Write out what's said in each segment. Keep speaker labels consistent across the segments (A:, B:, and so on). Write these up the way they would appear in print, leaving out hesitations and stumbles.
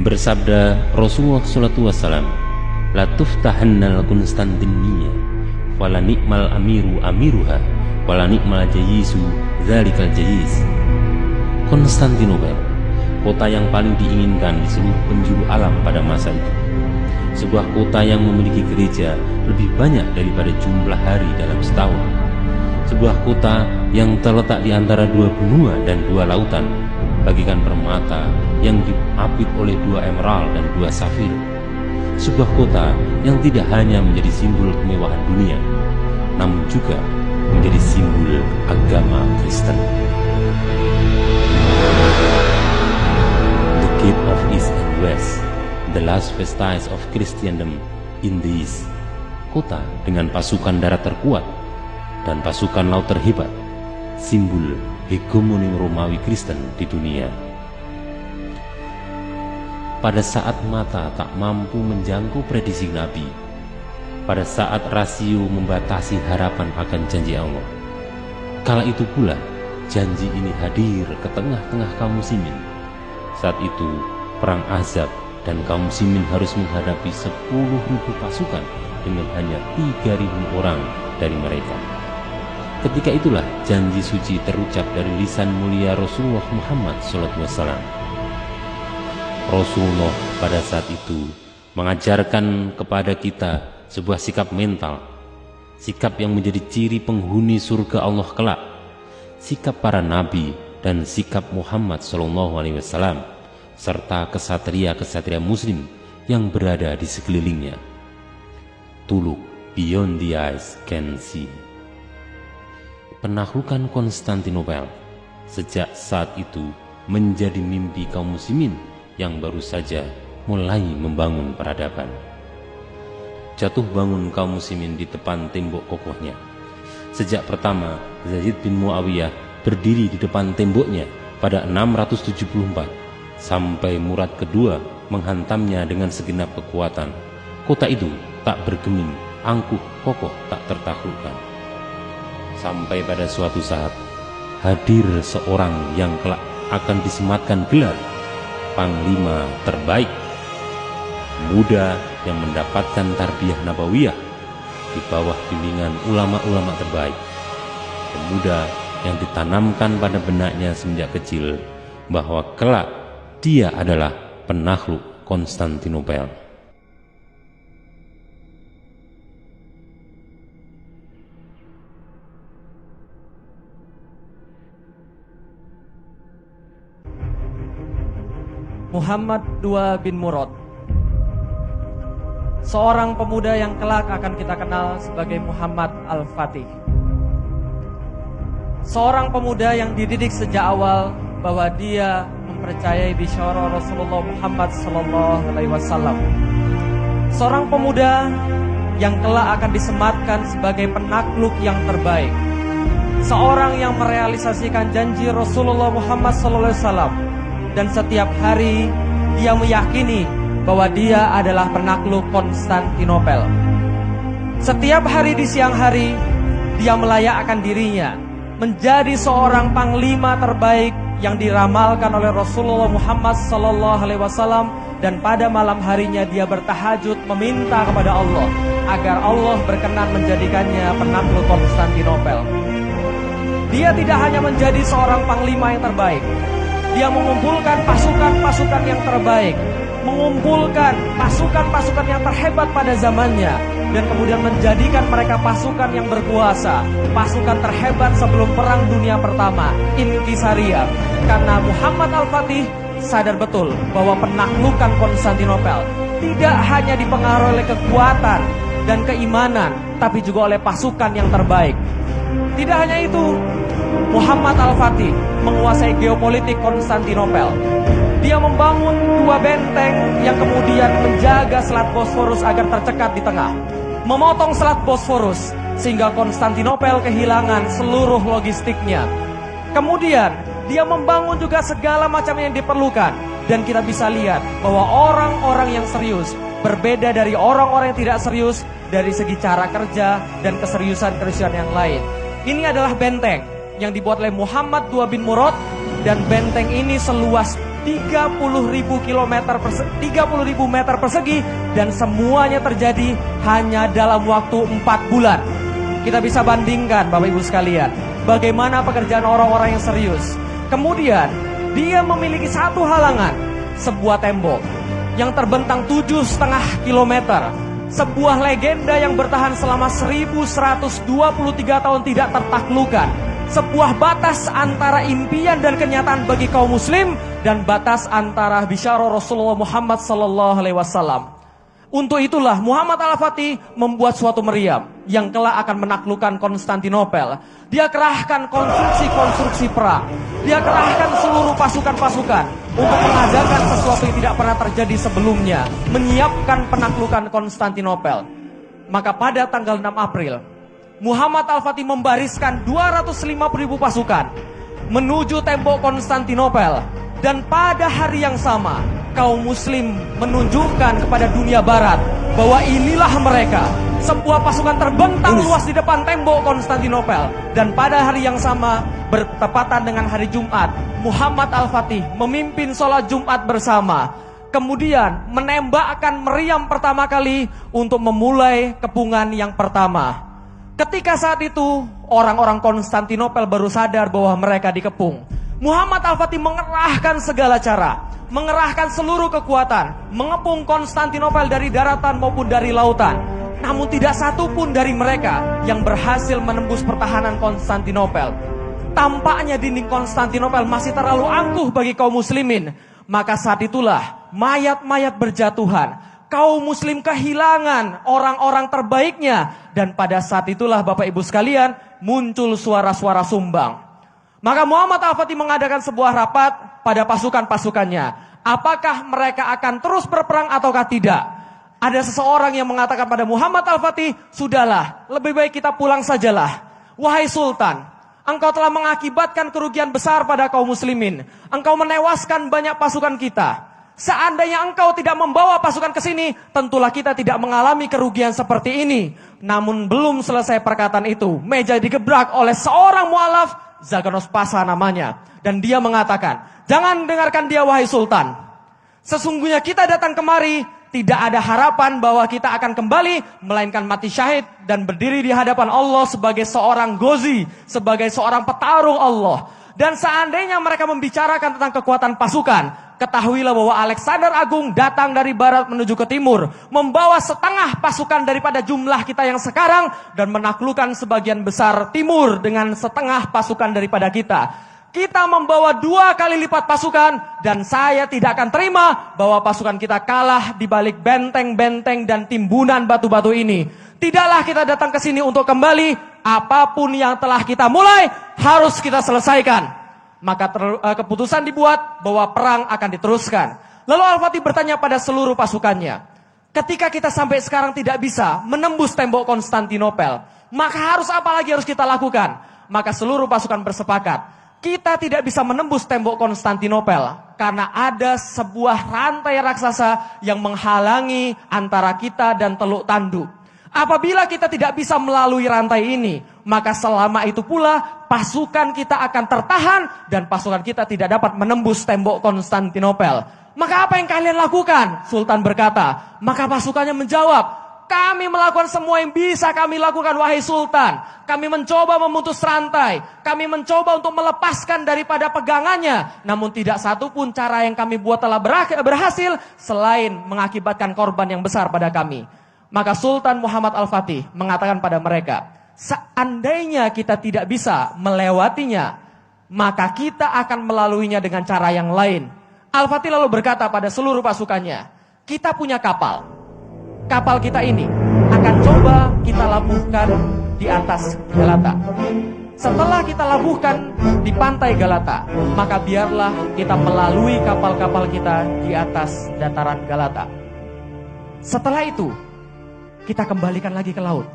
A: Bersabda Rasulullah SAW, la tuftahannal Konstantinia wala ni'mal amiru amiruha wala ni'mal jayisu dzalikal jayis. Konstantinopel, kota yang paling diinginkan di seluruh penjuru alam pada masa itu. Sebuah kota yang memiliki gereja lebih banyak daripada jumlah hari dalam setahun. Sebuah kota yang terletak di antara dua benua dan dua lautan, bagikan permata yang diapit oleh dua emerald dan dua safir. Sebuah kota yang tidak hanya menjadi simbol kemewahan dunia, namun juga menjadi simbol agama Kristen. The Gate of East and West, the last vestige of Christendom in the East. Kota dengan pasukan darat terkuat dan pasukan laut terhebat, simbol hegemoni Romawi Kristen di dunia. Pada saat mata tak mampu menjangkau prediksi Nabi, pada saat rasio membatasi harapan akan janji Allah, kala itu pula janji ini hadir ke tengah-tengah kaum muslimin. Saat itu perang Ahzab dan kaum muslimin harus menghadapi 10.000 pasukan dengan hanya 3.000 orang dari mereka. Ketika itulah janji suci terucap dari lisan mulia Rasulullah Muhammad SAW. Rasulullah pada saat itu mengajarkan kepada kita sebuah sikap mental, sikap yang menjadi ciri penghuni surga Allah kelak, sikap para nabi dan sikap Muhammad SAW, serta kesatria-kesatria muslim yang berada di sekelilingnya. To look beyond the eyes can see. Penaklukan Konstantinopel sejak saat itu menjadi mimpi kaum muslimin yang baru saja mulai membangun peradaban. Jatuh bangun kaum muslimin di depan tembok kokohnya. Sejak pertama Yazid bin Muawiyah berdiri di depan temboknya pada 674, sampai Murad kedua menghantamnya dengan segenap kekuatan, kota itu tak bergeming, angkuh, kokoh, tak tertaklukkan. Sampai pada suatu saat hadir seorang yang kelak akan disematkan gelar Panglima terbaik, muda yang mendapatkan tarbiyah nabawiyah di bawah bimbingan ulama-ulama terbaik, pemuda yang ditanamkan pada benaknya semenjak kecil bahwa kelak dia adalah penakluk Konstantinopel.
B: Muhammad II bin Murad, seorang pemuda yang kelak akan kita kenal sebagai Muhammad Al-Fatih. Seorang pemuda yang dididik sejak awal bahwa dia mempercayai bisyara Rasulullah Muhammad SAW. Seorang pemuda yang kelak akan disematkan sebagai penakluk yang terbaik. Seorang yang merealisasikan janji Rasulullah Muhammad SAW. Dan setiap hari dia meyakini bahwa dia adalah penakluk Konstantinopel. Setiap hari di siang hari dia melayakkan dirinya menjadi seorang panglima terbaik yang diramalkan oleh Rasulullah Muhammad SAW. Dan pada malam harinya dia bertahajud meminta kepada Allah agar Allah berkenan menjadikannya penakluk Konstantinopel. Dia tidak hanya menjadi seorang panglima yang terbaik, dia mengumpulkan pasukan-pasukan yang terbaik, mengumpulkan pasukan-pasukan yang terhebat pada zamannya, dan kemudian menjadikan mereka pasukan yang berkuasa, pasukan terhebat sebelum Perang Dunia Pertama, Inkisaria. Karena Muhammad Al-Fatih sadar betul bahwa penaklukan Konstantinopel tidak hanya dipengaruhi oleh kekuatan dan keimanan, tapi juga oleh pasukan yang terbaik. Tidak hanya itu, Muhammad Al-Fatih menguasai geopolitik Konstantinopel. Dia membangun 2 benteng yang kemudian menjaga Selat Bosforus agar tercekat di tengah, memotong Selat Bosforus sehingga Konstantinopel kehilangan seluruh logistiknya. Kemudian dia membangun juga segala macam yang diperlukan, dan kita bisa lihat bahwa orang-orang yang serius berbeda dari orang-orang yang tidak serius dari segi cara kerja dan keseriusan-keseriusan yang lain. Ini adalah benteng yang dibuat oleh Muhammad II bin Murad dan benteng ini seluas 30.000 meter persegi dan semuanya terjadi hanya dalam waktu 4 bulan. Kita bisa bandingkan Bapak Ibu sekalian, bagaimana pekerjaan orang-orang yang serius. Kemudian dia memiliki satu halangan, sebuah tembok yang terbentang 7,5 kilometer. Sebuah legenda yang bertahan selama 1123 tahun tidak tertaklukkan. Sebuah batas antara impian dan kenyataan bagi kaum muslim dan batas antara bisyarah Rasulullah Muhammad SAW. Untuk itulah Muhammad Al-Fatih membuat suatu meriam yang kelak akan menaklukkan Konstantinopel. Dia kerahkan konstruksi perang. Dia kerahkan seluruh pasukan-pasukan untuk mengadakan sesuatu yang tidak pernah terjadi sebelumnya, menyiapkan penaklukan Konstantinopel. Maka pada tanggal 6 April, Muhammad Al-Fatih membariskan 250.000 pasukan menuju tembok Konstantinopel. Dan pada hari yang sama, kaum muslim menunjukkan kepada dunia barat bahwa inilah mereka. Sebuah pasukan terbentang luas di depan tembok Konstantinopel. Dan pada hari yang sama, bertepatan dengan hari Jumat, Muhammad Al-Fatih memimpin sholat Jumat bersama. Kemudian menembakkan meriam pertama kali untuk memulai kepungan yang pertama. Ketika saat itu, orang-orang Konstantinopel baru sadar bahwa mereka dikepung. Muhammad Al-Fatih mengerahkan segala cara, mengerahkan seluruh kekuatan, mengepung Konstantinopel dari daratan maupun dari lautan. Namun tidak satu pun dari mereka yang berhasil menembus pertahanan Konstantinopel. Tampaknya dinding Konstantinopel masih terlalu angkuh bagi kaum muslimin. Maka saat itulah mayat-mayat berjatuhan. Kaum muslim kehilangan orang-orang terbaiknya. Dan pada saat itulah Bapak Ibu sekalian muncul suara-suara sumbang. Maka Muhammad Al-Fatih mengadakan sebuah rapat pada pasukan-pasukannya. Apakah mereka akan terus berperang ataukah tidak? Ada seseorang yang mengatakan pada Muhammad Al-Fatih, sudahlah, lebih baik kita pulang sajalah. Wahai Sultan, engkau telah mengakibatkan kerugian besar pada kaum muslimin. Engkau menewaskan banyak pasukan kita. Seandainya engkau tidak membawa pasukan ke sini, tentulah kita tidak mengalami kerugian seperti ini. Namun belum selesai perkataan itu, meja digebrak oleh seorang mualaf, Zaganos Pasa namanya. Dan dia mengatakan, jangan dengarkan dia wahai Sultan. Sesungguhnya kita datang kemari, tidak ada harapan bahwa kita akan kembali, melainkan mati syahid dan berdiri di hadapan Allah sebagai seorang gozi, sebagai seorang petarung Allah. Dan seandainya mereka membicarakan tentang kekuatan pasukan, ketahuilah bahwa Alexander Agung datang dari barat menuju ke timur, membawa setengah pasukan daripada jumlah kita yang sekarang, dan menaklukkan sebagian besar timur dengan setengah pasukan daripada kita. Kita membawa 2 kali lipat pasukan, dan saya tidak akan terima bahwa pasukan kita kalah di balik benteng-benteng dan timbunan batu-batu ini. Tidaklah kita datang ke sini untuk kembali, apapun yang telah kita mulai harus kita selesaikan. Maka keputusan dibuat bahwa perang akan diteruskan. Lalu Al-Fatih bertanya pada seluruh pasukannya, ketika kita sampai sekarang tidak bisa menembus tembok Konstantinopel, maka apa lagi harus kita lakukan? Maka seluruh pasukan bersepakat, kita tidak bisa menembus tembok Konstantinopel karena ada sebuah rantai raksasa yang menghalangi antara kita dan Teluk Tanduk. Apabila kita tidak bisa melalui rantai ini, maka selama itu pula pasukan kita akan tertahan dan pasukan kita tidak dapat menembus tembok Konstantinopel. Maka apa yang kalian lakukan? Sultan berkata. Maka pasukannya menjawab, kami melakukan semua yang bisa kami lakukan wahai Sultan. Kami mencoba memutus rantai, kami mencoba untuk melepaskan daripada pegangannya. Namun tidak satu pun cara yang kami buat telah berhasil selain mengakibatkan korban yang besar pada kami. Maka Sultan Muhammad Al-Fatih mengatakan pada mereka, seandainya kita tidak bisa melewatinya, maka kita akan melaluinya dengan cara yang lain. Al-Fatih lalu berkata pada seluruh pasukannya, kita punya kapal. Kapal kita ini akan coba kita labuhkan di atas Galata. Setelah kita labuhkan di pantai Galata, maka biarlah kita melalui kapal-kapal kita di atas dataran Galata. Setelah itu, kita kembalikan lagi ke laut.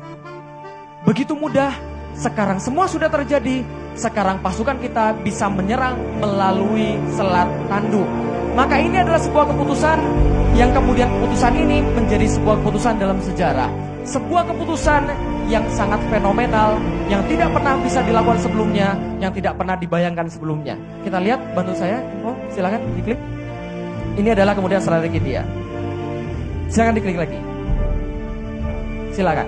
B: Begitu mudah, sekarang semua sudah terjadi. Sekarang pasukan kita bisa menyerang melalui Selat Tanduk. Maka ini adalah sebuah keputusan yang kemudian keputusan ini menjadi sebuah keputusan dalam sejarah. Sebuah keputusan yang sangat fenomenal, yang tidak pernah bisa dilakukan sebelumnya, yang tidak pernah dibayangkan sebelumnya. Kita lihat, bantu saya, silakan diklik. Ini adalah kemudian strategi dia. Silakan diklik lagi. Silakan.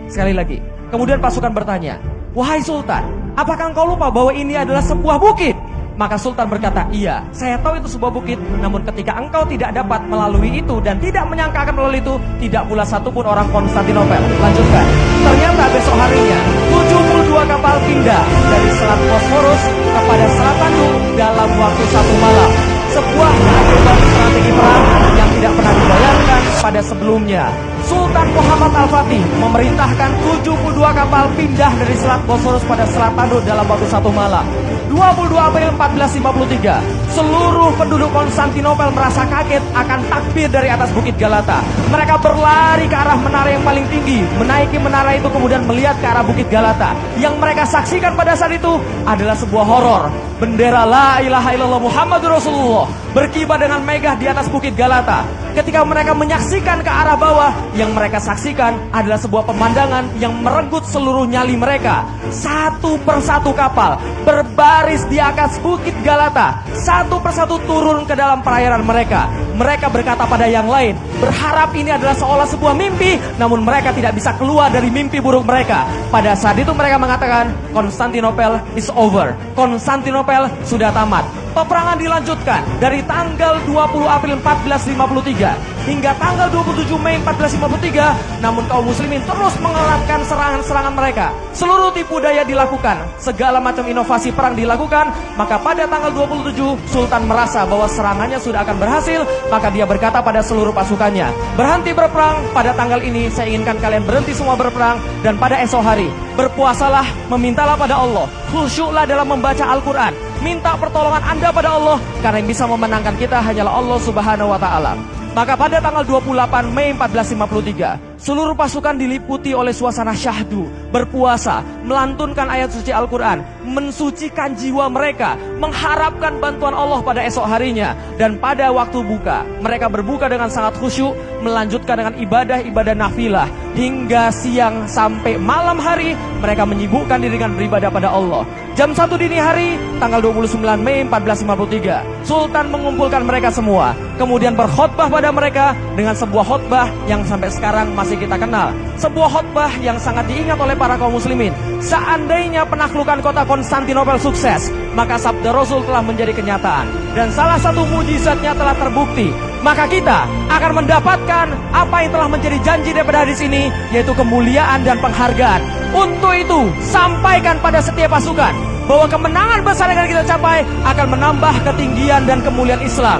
B: Sekali lagi. Kemudian pasukan bertanya, "Wahai Sultan, apakah engkau lupa bahwa ini adalah sebuah bukit?" Maka Sultan berkata, "Iya, saya tahu itu sebuah bukit. Namun ketika engkau tidak dapat melalui itu dan tidak menyangka akan melalui itu, tidak pula satupun orang Konstantinopel." Lanjutkan. Ternyata besok harinya 72 kapal pindah dari Selat Bosphorus kepada Selat Tanjung dalam waktu 1 malam. Sebuah keajaiban strategi perang yang tidak pernah dibayangkan pada sebelumnya. Sultan Muhammad Al-Fatih memerintahkan 72 kapal pindah dari Selat Bosphorus pada Selat Tanjung dalam waktu 1 malam. 22 April 1453, seluruh penduduk Konstantinopel merasa kaget akan takbir dari atas Bukit Galata. Mereka berlari ke arah menara yang paling tinggi, menaiki menara itu kemudian melihat ke arah Bukit Galata. Yang mereka saksikan pada saat itu adalah sebuah horor. Bendera La ilaha illallah Muhammadur Rasulullah berkibar dengan megah di atas Bukit Galata. Ketika mereka menyaksikan ke arah bawah, yang mereka saksikan adalah sebuah pemandangan yang merenggut seluruh nyali mereka. Satu persatu kapal berbaris di atas Bukit Galata, satu persatu turun ke dalam perairan mereka. Mereka berkata pada yang lain, berharap ini adalah seolah sebuah mimpi, namun mereka tidak bisa keluar dari mimpi buruk mereka. Pada saat itu mereka mengatakan, Konstantinopel is over. Konstantinopel sudah tamat. Peperangan dilanjutkan dari tanggal 20 April 1453 hingga tanggal 27 Mei 1453. Namun kaum muslimin terus mengelatkan serangan-serangan mereka. Seluruh tipu daya dilakukan, segala macam inovasi perang dilakukan. Maka pada tanggal 27 Sultan merasa bahwa serangannya sudah akan berhasil. Maka dia berkata pada seluruh pasukannya, berhenti berperang. Pada tanggal ini saya inginkan kalian berhenti semua berperang. Dan pada esok hari berpuasalah, memintalah pada Allah, khusyuklah dalam membaca Al-Quran, minta pertolongan Anda pada Allah, karena yang bisa memenangkan kita hanyalah Allah Subhanahu wa Ta'ala. Maka pada tanggal 28 Mei 1453, seluruh pasukan diliputi oleh suasana syahdu, berpuasa, melantunkan ayat suci Al-Quran, mensucikan jiwa mereka, mengharapkan bantuan Allah pada esok harinya. Dan pada waktu buka, mereka berbuka dengan sangat khusyuk, melanjutkan dengan ibadah-ibadah nafilah. Hingga siang sampai malam hari, mereka menyibukkan diri dengan beribadah pada Allah. Jam 1 dini hari, tanggal 29 Mei 1453, Sultan mengumpulkan mereka semua. Kemudian berkhutbah pada mereka dengan sebuah khutbah yang sampai sekarang masih kita kenal. Sebuah khutbah yang sangat diingat oleh para kaum muslimin. Seandainya penaklukan kota Konstantinopel sukses, maka sabda Rasul telah menjadi kenyataan. Dan salah satu mujizatnya telah terbukti. Maka kita akan mendapatkan apa yang telah menjadi janji daripada hadis ini, yaitu kemuliaan dan penghargaan. Untuk itu, sampaikan pada setiap pasukan bahwa kemenangan besar yang akan kita capai akan menambah ketinggian dan kemuliaan Islam.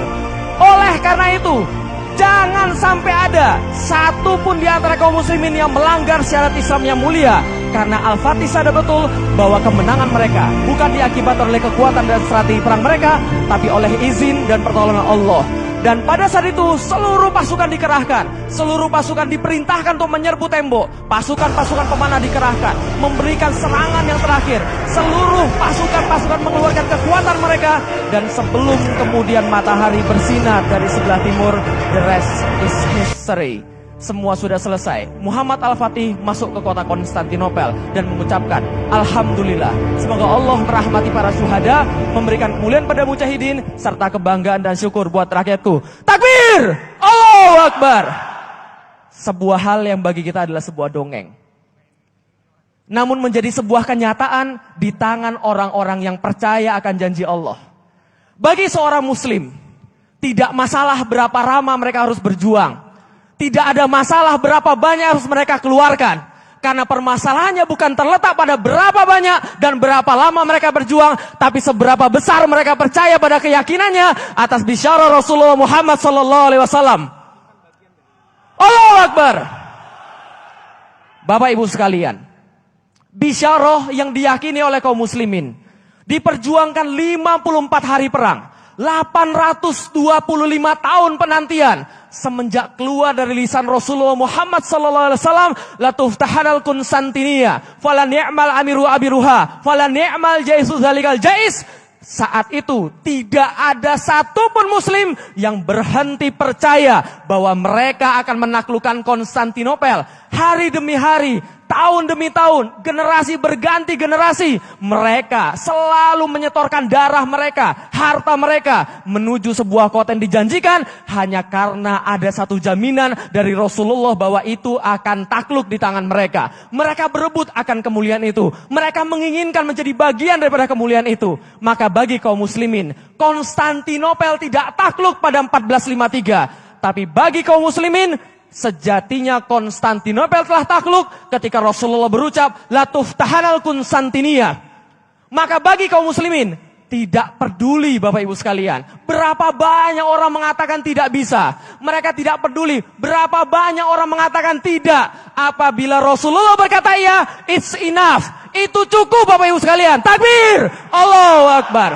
B: Oleh karena itu, jangan sampai ada satu pun di antara kaum muslimin yang melanggar syarat Islam yang mulia. Karena Al-Fatih sadar betul bahwa kemenangan mereka bukan diakibatkan oleh kekuatan dan strategi perang mereka, tapi oleh izin dan pertolongan Allah. Dan pada saat itu seluruh pasukan dikerahkan, seluruh pasukan diperintahkan untuk menyerbu tembok. Pasukan-pasukan pemanah dikerahkan, memberikan serangan yang terakhir. Seluruh pasukan-pasukan mengeluarkan kekuatan mereka. Dan sebelum kemudian matahari bersinar dari sebelah timur, the rest is history. Semua sudah selesai. Muhammad Al-Fatih masuk ke kota Konstantinopel dan mengucapkan, Alhamdulillah, semoga Allah merahmati para syuhada, memberikan kemuliaan pada mujahidin, serta kebanggaan dan syukur buat rakyatku. Takbir! Allahu Akbar! Sebuah hal yang bagi kita adalah sebuah dongeng, namun menjadi sebuah kenyataan di tangan orang-orang yang percaya akan janji Allah. Bagi seorang muslim, tidak masalah berapa lama mereka harus berjuang. Tidak ada masalah berapa banyak harus mereka keluarkan. Karena permasalahannya bukan terletak pada berapa banyak dan berapa lama mereka berjuang, tapi seberapa besar mereka percaya pada keyakinannya atas bisyarah Rasulullah Muhammad SAW. Allahu Akbar. Bapak Ibu sekalian, bisyarah yang diyakini oleh kaum muslimin, diperjuangkan 54 hari perang, 825 tahun penantian. Semenjak keluar dari lisan Rasulullah Muhammad SAW, la tuftahanal Konstantinia, fala ni'mal amiru abiruha, fala ni'mal jaisu zalikal jais. Saat itu tidak ada satupun muslim yang berhenti percaya bahwa mereka akan menaklukkan Konstantinopel. Hari demi hari, tahun demi tahun, generasi berganti generasi, mereka selalu menyetorkan darah mereka, harta mereka menuju sebuah kota yang dijanjikan hanya karena ada satu jaminan dari Rasulullah bahwa itu akan takluk di tangan mereka. Mereka berebut akan kemuliaan itu. Mereka menginginkan menjadi bagian daripada kemuliaan itu. Maka bagi kaum muslimin, Konstantinopel tidak takluk pada 1453. Tapi bagi kaum muslimin, sejatinya Konstantinopel telah takluk ketika Rasulullah berucap, La tuftahanal Konstantinia. Maka bagi kaum muslimin, tidak peduli Bapak Ibu sekalian, berapa banyak orang mengatakan tidak bisa. Mereka tidak peduli berapa banyak orang mengatakan tidak. Apabila Rasulullah berkata iya, it's enough. Itu cukup Bapak Ibu sekalian. Takbir! Allahu Akbar.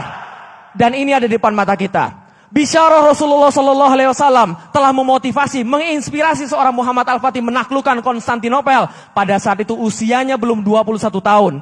B: Dan ini ada di depan mata kita. Bisyarah Rasulullah SAW telah memotivasi, menginspirasi seorang Muhammad Al-Fatih menaklukkan Konstantinopel. Pada saat itu usianya belum 21 tahun.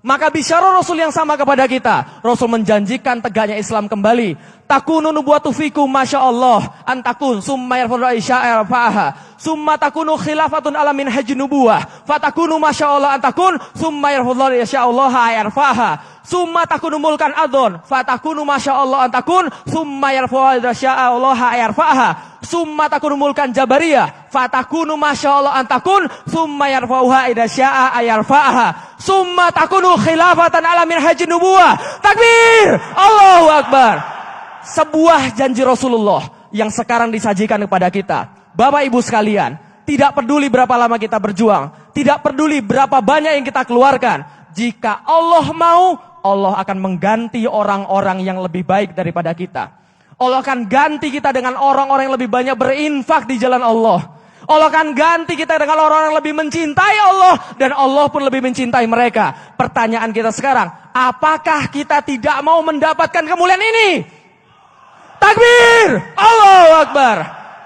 B: Maka bisyarah Rasul yang sama kepada kita. Rasul menjanjikan tegaknya Islam kembali. Takunu nubuwatu fikum masyaallah antakun summa yarfa'u isya'ir fa'aha summa takunu khilafatun ala min haji nubuwah fatakunu masyaallah antakun summa yarfa'u isya'allah ayarfa'aha summa takunu mulkan adon fatakunu masyaallah antakun summa yarfa'u isya'allah ayarfa'aha summa takunu mulkan jabariyah fatakunu masyaallah antakun summa yarfa'uha idasya'a ayarfa'aha summa takunu khilafatan ala min haji nubuwah. Takbir! Allahu Akbar. Sebuah janji Rasulullah yang sekarang disajikan kepada kita. Bapak Ibu sekalian, tidak peduli berapa lama kita berjuang, tidak peduli berapa banyak yang kita keluarkan, jika Allah mau, Allah akan mengganti orang-orang yang lebih baik daripada kita. Allah akan ganti kita dengan orang-orang yang lebih banyak berinfak di jalan Allah. Allah akan ganti kita dengan orang-orang yang lebih mencintai Allah, dan Allah pun lebih mencintai mereka. Pertanyaan kita sekarang, apakah kita tidak mau mendapatkan kemuliaan ini? Takbir! Allahu Akbar.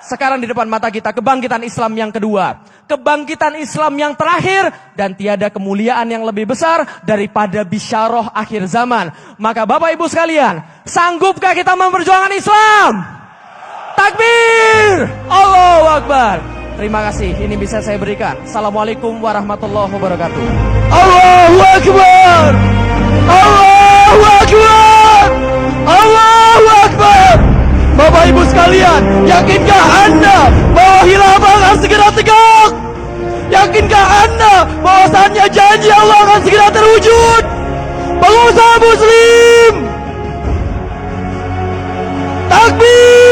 B: Sekarang di depan mata kita kebangkitan Islam yang kedua. Kebangkitan Islam yang terakhir. Dan tiada kemuliaan yang lebih besar daripada bisyarah akhir zaman. Maka Bapak Ibu sekalian, sanggupkah kita memperjuangkan Islam? Takbir! Allahu Akbar. Terima kasih, ini bisa saya berikan. Assalamualaikum warahmatullahi wabarakatuh.
C: Allahu Akbar! Allahu Akbar! Allahu Akbar! Bapak Ibu sekalian, yakinkah Anda bahwa khilafah akan segera tegak? Yakinkah Anda bahwasannya janji Allah akan segera terwujud? Pengusaha muslim, takbir!